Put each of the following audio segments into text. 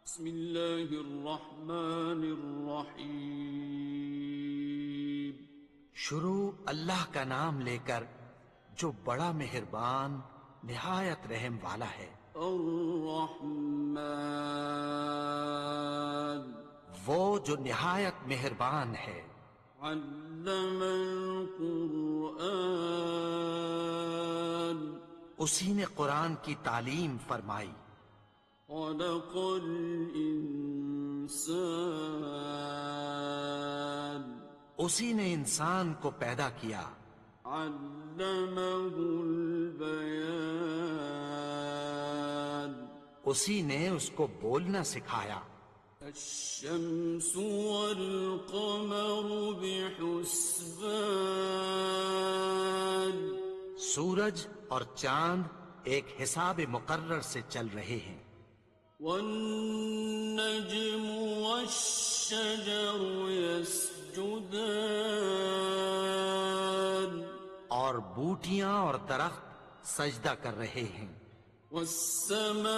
بسم اللہ الرحمن الرحیم۔ شروع اللہ کا نام لے کر جو بڑا مہربان نہایت رحم والا ہے۔ الرحمن، وہ جو نہایت مہربان ہے۔ علم القرآن، اسی نے قرآن کی تعلیم فرمائی۔ خلق الانسان، اسی نے انسان کو پیدا کیا۔ علمہ البیان، اسی نے اس کو بولنا سکھایا۔ الشمس والقمر بحسبان، سورج اور چاند ایک حساب مقرر سے چل رہے ہیں۔ والنجم والشجر يسجدان، اور بوٹیاں اور درخت سجدہ کر رہے ہیں۔ والسماء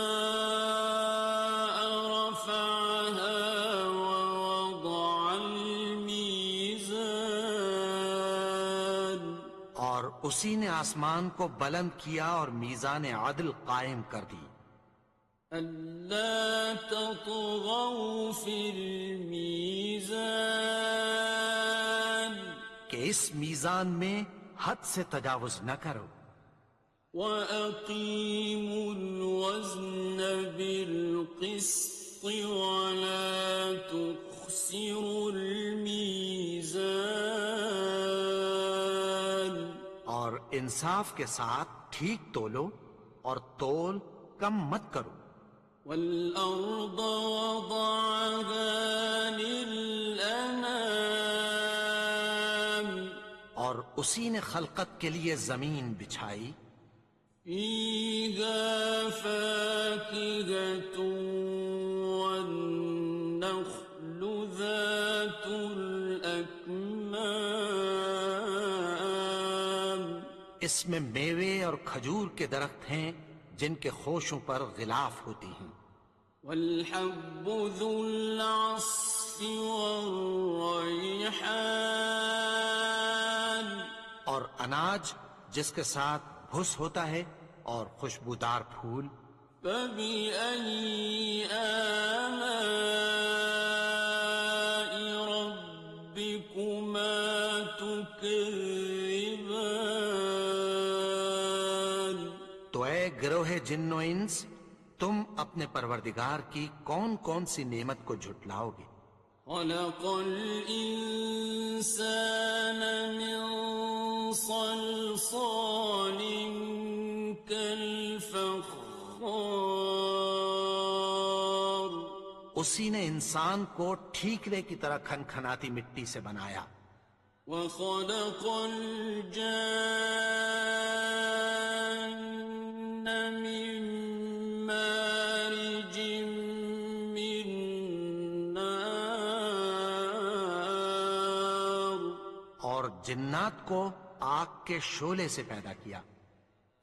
رفعها ووضع الميزان، اور اسی نے آسمان کو بلند کیا اور میزان عدل قائم کر دی۔ ألا تطغوا في الميزان، کہ اس میزان میں حد سے تجاوز نہ کرو۔ وَأَقِيمُوا الْوَزْنَ بِالْقِسْطِ وَلَا تُخْسِرُوا الْمِيزَانَ، اور انصاف کے ساتھ ٹھیک تولو اور تول کم مت کرو۔ وَالْأَرْضَ وَضَعَهَا لِلْأَنَامِ، اور اسی نے خلقت کے لیے زمین بچھائی۔ فِيهَا فَاكِهَةٌ وَالنَّخْلُ ذَاتُ الْأَكْمَامِ، اس میں میوے اور کھجور کے درخت ہیں جن کے خوشوں پر غلاف ہوتی ہیں۔ وَالْحَبُّ ذُو الْعَصْفِ وَالرَّيْحَانِ، اور اناج جس کے ساتھ بھس ہوتا ہے اور خوشبودار پھول۔ فَبِأَيِّ آلَاءِ رَبِّكُمَا تُكَذِّبَانِ، تو اے گروہ جن و انس، تم اپنے پروردگار کی کون کون سی نعمت کو جھٹلاؤ گے؟ خَلَقَ الْإِنسَانَ مِنْ صَلْصَالٍ كَالْفَخَّارِ، اسی نے انسان کو ٹھیکرے کی طرح کھنکھناتی مٹی سے بنایا۔ وَخَلَقَ الْجَانَّ مِن مَّارِجٍ مِّن نَّارٍ، اور جنات کو آگ کے شعلے سے پیدا کیا۔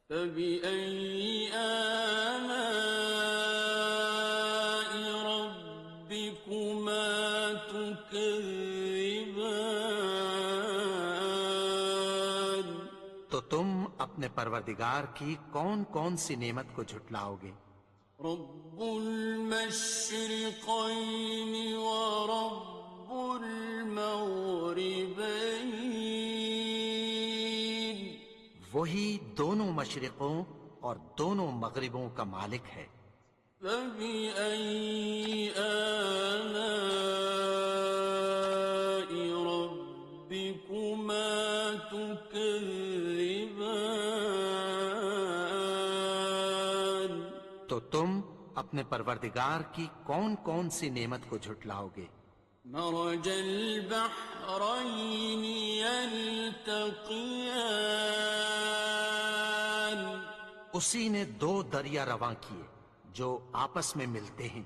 فَبِأَيِّ آلَاءِ رَبِّكُمَا تُكَذِّبَانِ، تو تم اپنے پروردگار کی کون کون سی نعمت کو جھٹلاؤ گے؟ رب المشرقين ورب المغربين، وہی دونوں مشرقوں اور دونوں مغربوں کا مالک ہے۔ فبأي آلاء ربكما تكذبان، تو تم اپنے پروردگار کی کون کون سی نعمت کو جھٹلاؤ گے؟ مرج البحرين يلتقيان، اسی نے دو دریا رواں کیے جو آپس میں ملتے ہیں۔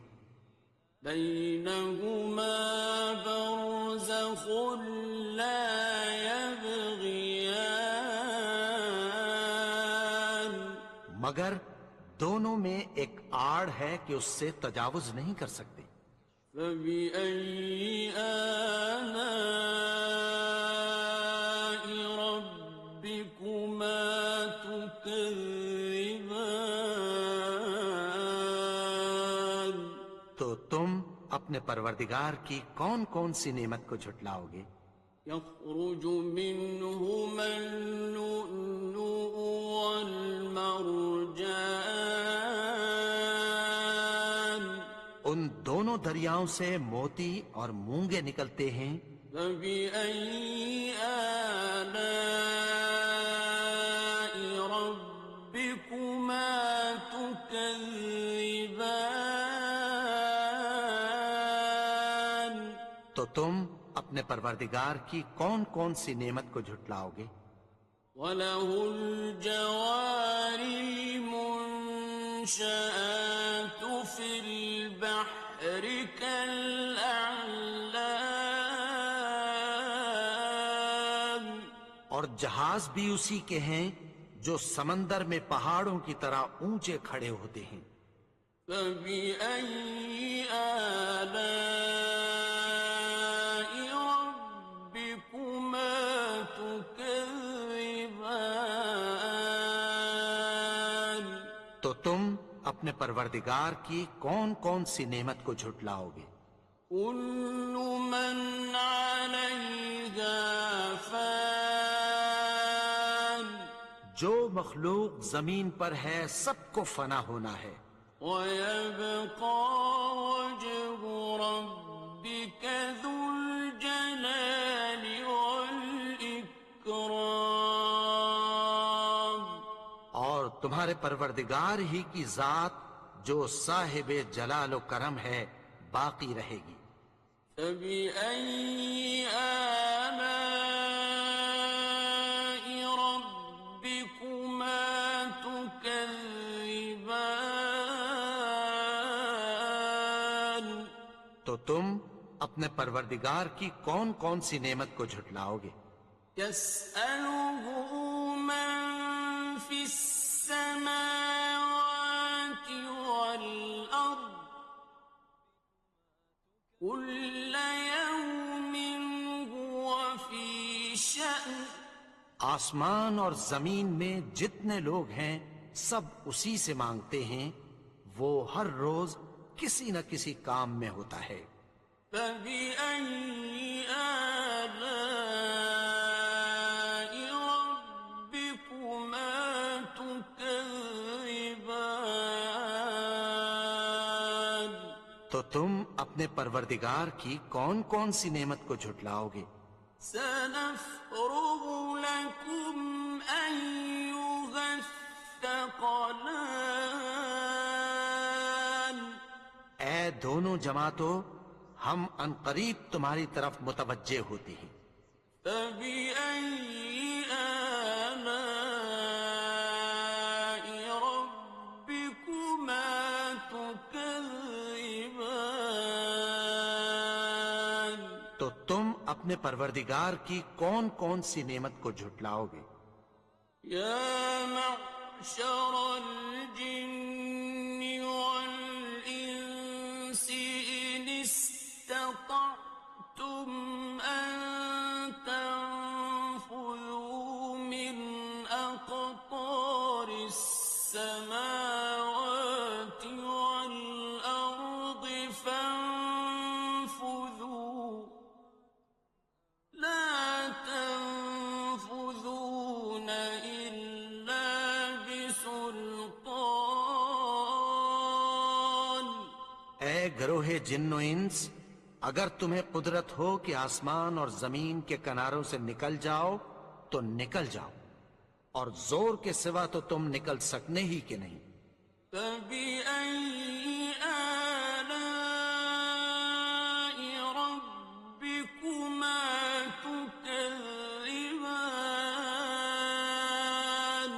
بينهما برزخ لا يبغيان، مگر دونوں میں ایک آڑ ہے کہ اس سے تجاوز نہیں کر سکتے۔ فبأي آلاء ربكما تكذبان؟ تو تم اپنے پروردگار کی کون کون سی نعمت کو جھٹلاؤ گے؟ يخرج منهما اللؤلؤ والمرجان ان دونوں دریاؤں سے موتی اور مونگے نکلتے ہیں۔ فبأي آلاء ربكما تكذبان؟ تو تم اپنے پروردگار کی کون کون سی نعمت کو جھٹلاؤ گے؟ وَلَهُ الْجَوَارِ الْمُنشَآتُ فِي الْبَحْرِ كَالْأَعْلَامِ؟ اور جہاز بھی اسی کے ہیں جو سمندر میں پہاڑوں کی طرح اونچے کھڑے ہوتے ہیں۔ فَبِأَيِّ آلَاءِ رَبِّكُمَا تُكَذِّبَانِ؟ تو تم اپنے پروردگار کی کون کون سی نعمت کو جھٹلاؤ گے؟ كُلُّ مَنْ عَلَيْهَا فَانٍ، جو مخلوق زمین پر ہے سب کو فنا ہونا ہے۔ وَيَبْقَى وَجْهُ رَبِّكَ ذُو الْجَلَالِ وَالْإِكْرَامِ، اور تمہارے پروردگار ہی کی ذات جو صاحب جلال و کرم ہے باقی رہے گی۔ فَبِأَيِّ آلَاءِ رَبِّكُمَا تُكَذِّبَانِ؟ تو تم اپنے پروردگار کی کون کون سی نعمت کو جھٹلاؤ گے؟ يَسْأَلُهُ مَن فِي السَّمَاوَاتِ وَالْأَرْضِ كُلَّ يَوْمٍ هُوَ فِي شَأْنٍ۔ آسمان اور زمین میں جتنے لوگ ہیں سب اسی سے مانگتے ہیں، وہ ہر روز کسی نہ کسی کام میں ہوتا ہے۔ فَبِأَيِّ آلَاءِ رَبِّكُمَا تُكَذِّبَانِ؟ تو تم اپنے پروردگار کی کون کون سی نعمت کو جھٹلاؤ گے؟ سَنَفْرُغُ لَكُمْ أَيُّهَ الثَّقَلَانِ؟ اے دونوں جماعتوں، ہم عنقریب تمہاری طرف متوجہ ہوتے ہیں۔ فَبِأَيِّ آلَاءِ رَبِّكُمَا تُكَذِّبَانِ؟ تو تم اپنے پروردگار کی کون کون سی نعمت کو جھٹلاؤ گے؟ يَا مَعْشَرَ الْجِنِّ وَالْإِنسِ إِنِ اسْتَطَعْتُمْ أَن تَنفُذُوا مِنْ أَقْطَارِ السَّمَاوَاتِ وَالْأَرْضِ فَانفُذُوا لَا تَنفُذُونَ إِلَّا بِسُلْطَانٍ۔ اے گروہ جن و انس، اگر تمہیں قدرت ہو کہ آسمان اور زمین کے کناروں سے نکل جاؤ تو نکل جاؤ، اور زور کے سوا تو تم نکل سکنے ہی کہ نہیں۔ فَبِأَيِّ آلَاءِ رَبِّكُمَا تُكَذِّبَانِ؟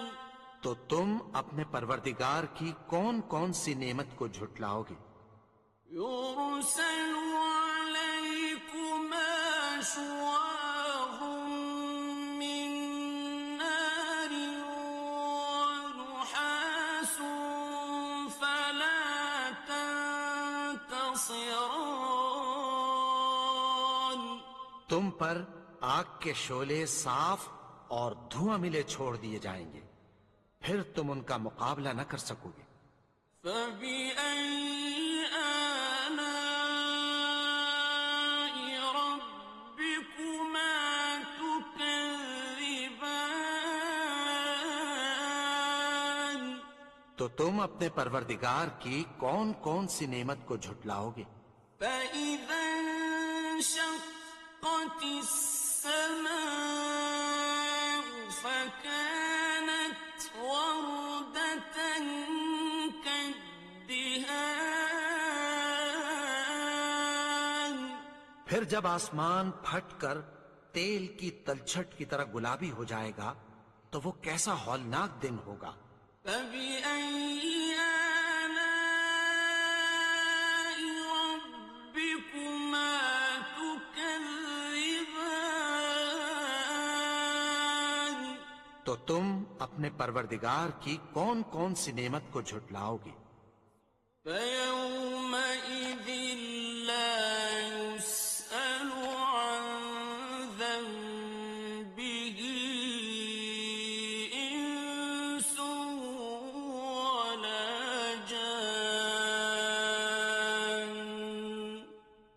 تو تم اپنے پروردگار کی کون کون سی نعمت کو جھٹلاؤ گے؟ يُرْسَلُ عَلَيْكُمَا شُوَاظٌ مِّن نَّارٍ وَنُحَاسٌ فَلَا ينتصران تم پر آگ کے شعلے صاف اور دھواں ملے چھوڑ دیے جائیں گے، پھر تم ان کا مقابلہ نہ کر سکو گے۔ فبأي آلاء ربكما تكذبان تو تم اپنے پروردگار کی کون کون سی نعمت کو جھٹلاؤ گے؟ فإذا انشقت السماء فكانت وردة كالدهان پھر جب آسمان پھٹ کر تیل کی تلچھٹ کی طرح گلابی ہو جائے گا تو وہ کیسا ہولناک دن ہوگا۔ فبأي آلاء ربكما تكذبان تو تم اپنے پروردگار کی کون کون سی نعمت کو جھٹلاؤ گے؟ فيومئذ لا يسأل عن ذنبه إنس ولا جان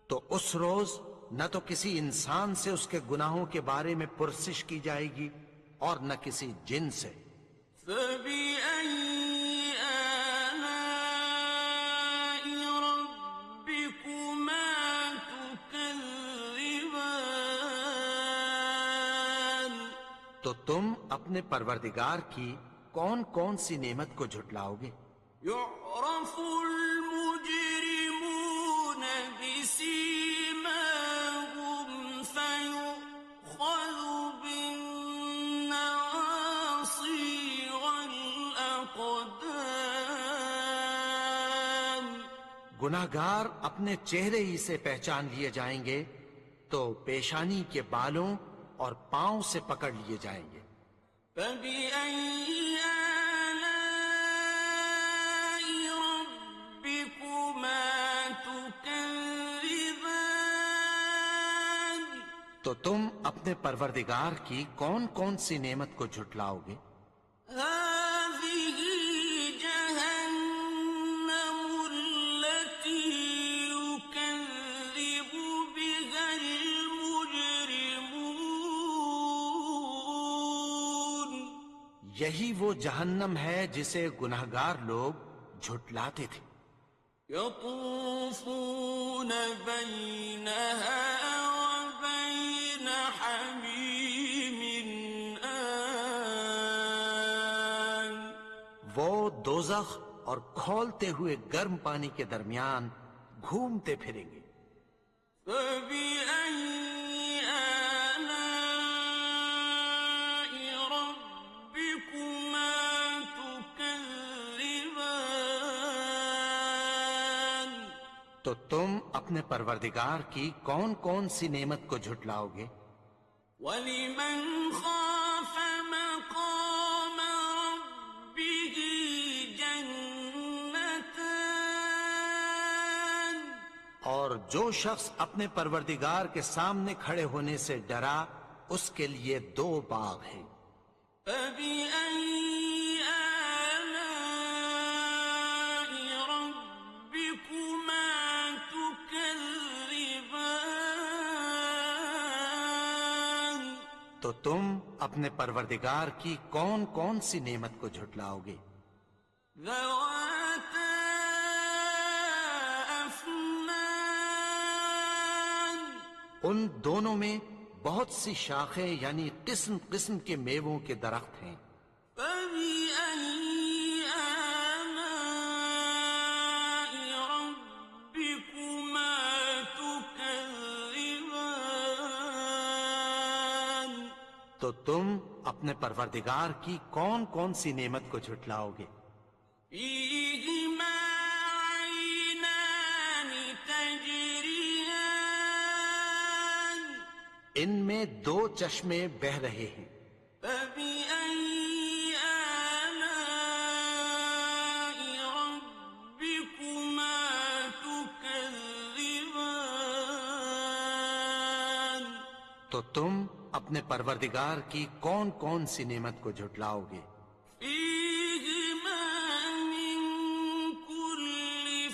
تو اس روز نہ تو کسی انسان سے اس کے گناہوں کے بارے میں پرسش کی جائے گی اور نہ کسی جن سے۔ فبأي آلاء ربكما تكذبان تو تم اپنے پروردگار کی کون کون سی نعمت کو جھٹلاؤ گے؟ يعرف المجرمون بسيماهم فيؤخذ بالنواصي والأقدام گناہگار اپنے چہرے ہی سے پہچان لیے جائیں گے تو پیشانی کے بالوں اور پاؤں سے پکڑ لیے جائیں گے۔ فبأي آلاء ربكما تكذبان تو تم اپنے پروردگار کی کون کون سی نعمت کو جھٹلاؤ گے؟ هذه جهنم التي يكذب بها المجرمون یہی وہ جہنم ہے جسے گناہگار لوگ جھٹلاتے تھے۔ يطوفون بينها وبين حميم آن وہ دوزخ اور کھولتے ہوئے گرم پانی کے درمیان گھومتے پھریں گے۔ فبأي آلاء ربكما تكذبان تو تم اپنے پروردگار کی کون کون سی نعمت کو جھٹلاؤ گے؟ ولمن خاف مقام ربه جنتان اور جو شخص اپنے پروردگار کے سامنے کھڑے ہونے سے ڈرا اس کے لیے دو باغ ہیں۔ فبأي آلاء ربكما تكذبان تو تم اپنے پروردگار کی کون کون سی نعمت کو جھٹلاؤ گے؟ ذواتا أفنان ان دونوں میں بہت سی شاخیں یعنی قسم قسم کے میووں کے درخت ہیں۔ فبأي آلاء ربكما تكذبان تو تم اپنے پروردگار کی کون کون سی نعمت کو جھٹلاؤ گے؟ فيهما عينان تجريان ان میں دو چشمے بہ رہے ہیں۔ فبأي آلاء ربكما تكذبان تو تم اپنے پروردگار کی کون کون سی نعمت کو جھٹلاؤ گے؟ فيهما من كل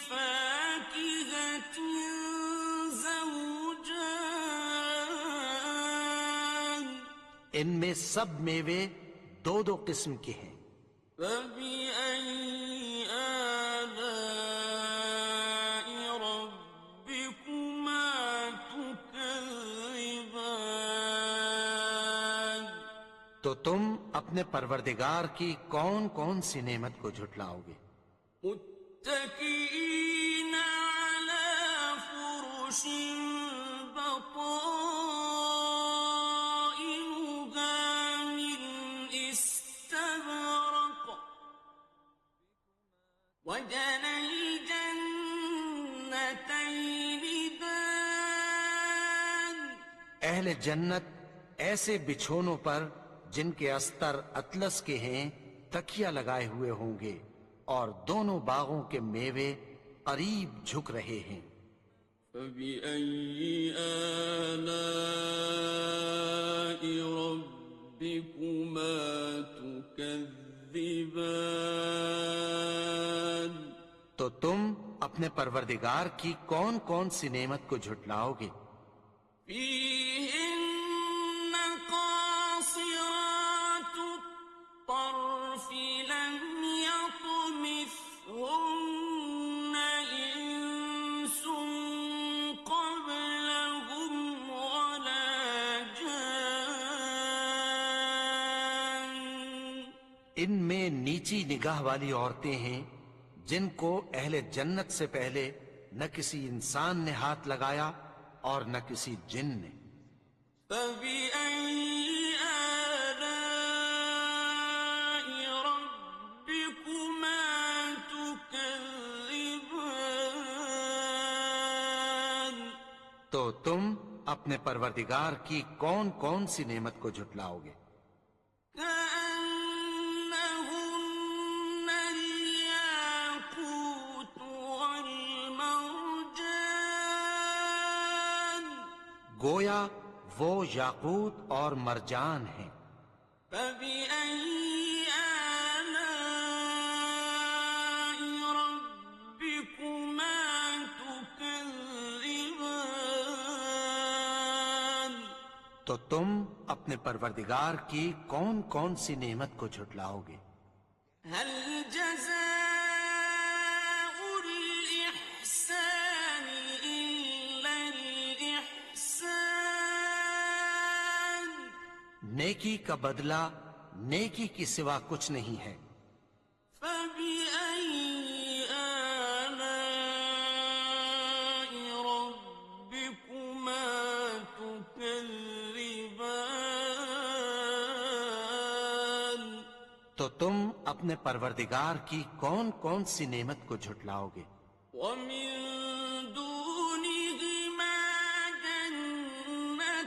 فاكهة زوجان ان میں سب میوے دو دو قسم کے ہیں۔ فبأي آلاء ربكما تكذبان تو تم اپنے پروردگار کی کون کون سی نعمت کو جھٹلاؤ گے؟ متكئين على فرش بطائنها من استبرق وجنى الجنتين دان اہل جنت ایسے بچھونوں پر جن کے استر اطلس کے ہیں تکیہ لگائے ہوئے ہوں گے، اور دونوں باغوں کے میوے قریب جھک رہے ہیں۔ فبأي آلاء ربكما تكذبان تو تم اپنے پروردگار کی کون کون سی نعمت کو جھٹلاؤ گے؟ فيهن قاصرات الطرف لم يطمثهن إنس قبلهم ولا جان ان میں نیچی نگاہ والی عورتیں ہیں جن کو اہل جنت سے پہلے نہ کسی انسان نے ہاتھ لگایا اور نہ کسی جن نے۔ فبأي آلاء ربكما تكذبان تو تم اپنے پروردگار کی کون کون سی نعمت کو جھٹلاؤ گے؟ كأنهن الياقوت والمرجان گویا وہ یاقوت اور مرجان ہیں۔ فبأي آلاء ربكما تكذبان تو تم اپنے پروردگار کی کون کون سی نعمت کو جھٹلاؤ گے؟ هل جزاء الإحسان إلا الإحسان نیکی کا بدلہ نیکی کی سوا کچھ نہیں ہے۔ فبأي آلاء ربكما تكذبان تو تم اپنے پروردگار کی کون کون سی نعمت کو جھٹلاؤ گے؟ ومن دونهما جنتان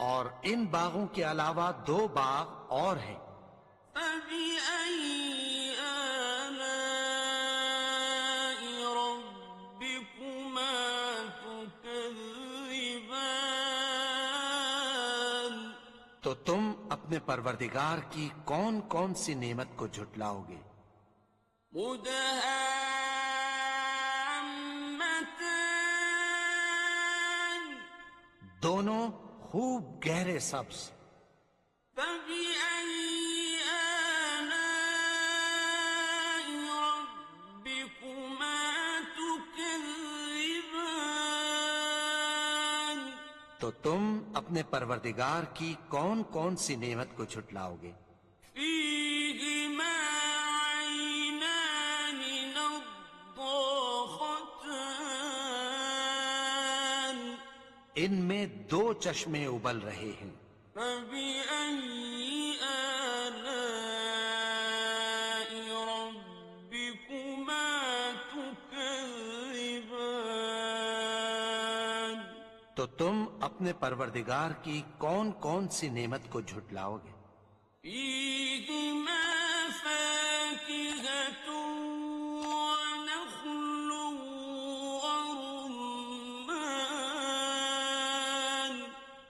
اور ان باغوں کے علاوہ دو باغ اور ہیں۔ فبأي آلاء ربكما تكذبان تو تم اپنے پروردگار کی کون کون سی نعمت کو جھٹلاؤ گے؟ مدهامتان دونوں خوب گہرے سبز۔ فبأي آلاء ربكما تكذبان تو تم اپنے پروردگار کی کون کون سی نعمت کو جھٹلاؤ گے؟ فيهما عينان نضاختان ان میں دو چشمے ابل رہے ہیں۔ فبأي آلاء ربكما تكذبان تو تم اپنے پروردگار کی کون کون سی نعمت کو جھٹلاؤ گے؟ فيهما فاكهة ونخل ورمان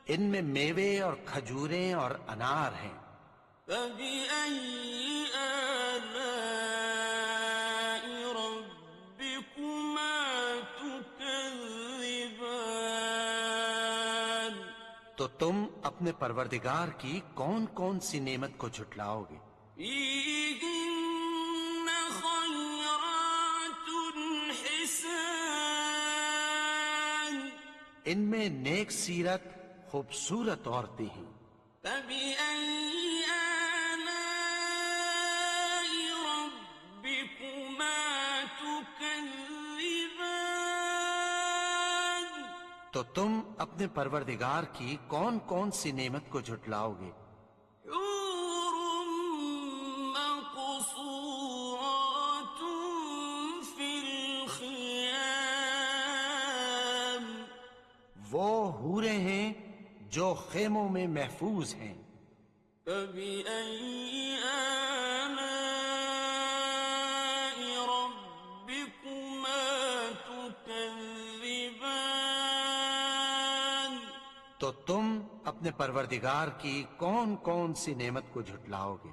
ان میں میوے اور کھجوریں اور انار ہیں۔ فبأي آلاء ربكما تكذبان؟ تو تم اپنے پروردگار کی کون کون سی نعمت کو جھٹلاؤ گے؟ فيهن خيرات حسان، ان میں نیک سیرت خوبصورت عورتیں ہیں۔ فبأي آلاء ربكما تكذبان؟ تو تم اپنے پروردگار کی کون کون سی نعمت کو جھٹلاؤ گے؟ حور مقصورات في الخيام، وہ حوریں ہیں جو خیموں میں محفوظ ہیں۔ فبأي آلاء ربكما تكذبان؟ تو تم اپنے پروردگار کی کون کون سی نعمت کو جھٹلاؤ گے؟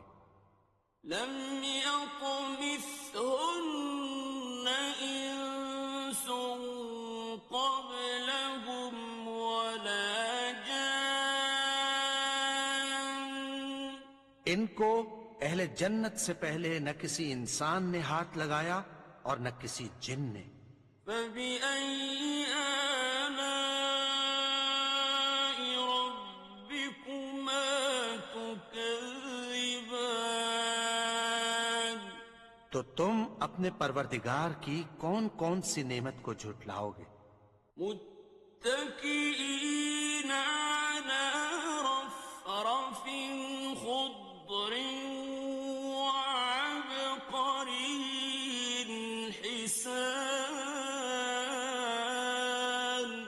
لم يطمثهن إنس قبلهم ولا جان، ان کو اہل جنت سے پہلے نہ کسی انسان نے ہاتھ لگایا اور نہ کسی جن نے۔ فبأي آلاء ربكما تكذبان؟ تو تم اپنے پروردگار کی کون کون سی نعمت کو جھٹلاؤ گے؟ متكئين على رفرف خضر وعبقري حسان،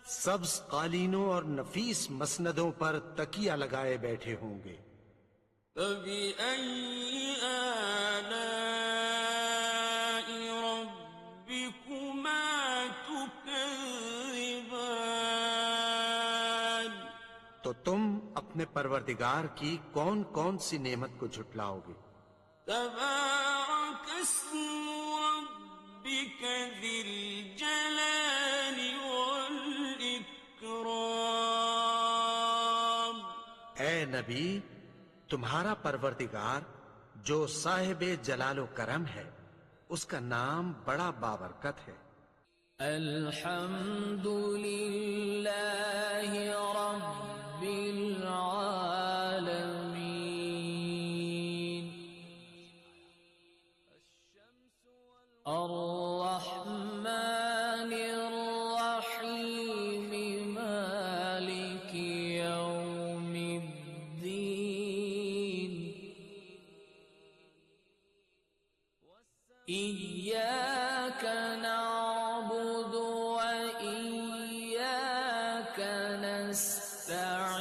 سبز قالینوں اور نفیس مسندوں پر تکیہ لگائے بیٹھے ہوں گے۔ فبأي آلاء ربكما تكذبان؟ تو تم اپنے پروردگار کی کون کون سی نعمت کو جھٹلاؤ گے؟ تبارك اسم ربك ذي الجلال والإكرام، اے نبی، تمہارا پروردگار جو صاحب جلال و کرم ہے، اس کا نام بڑا بابرکت ہے۔ الحمد لله رب العالمين الرحمن الرحيم مالك يوم الدين إياك نعبد وإياك نستعين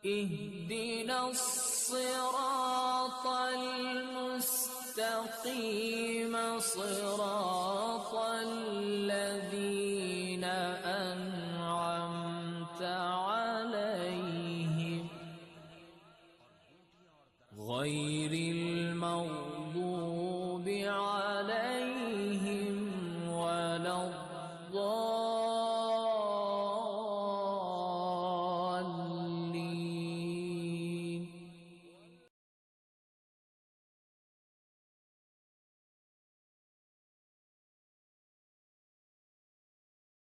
اهدنا الصراط المستقيم صراط الذين أنعمت عليهم غير المغضوب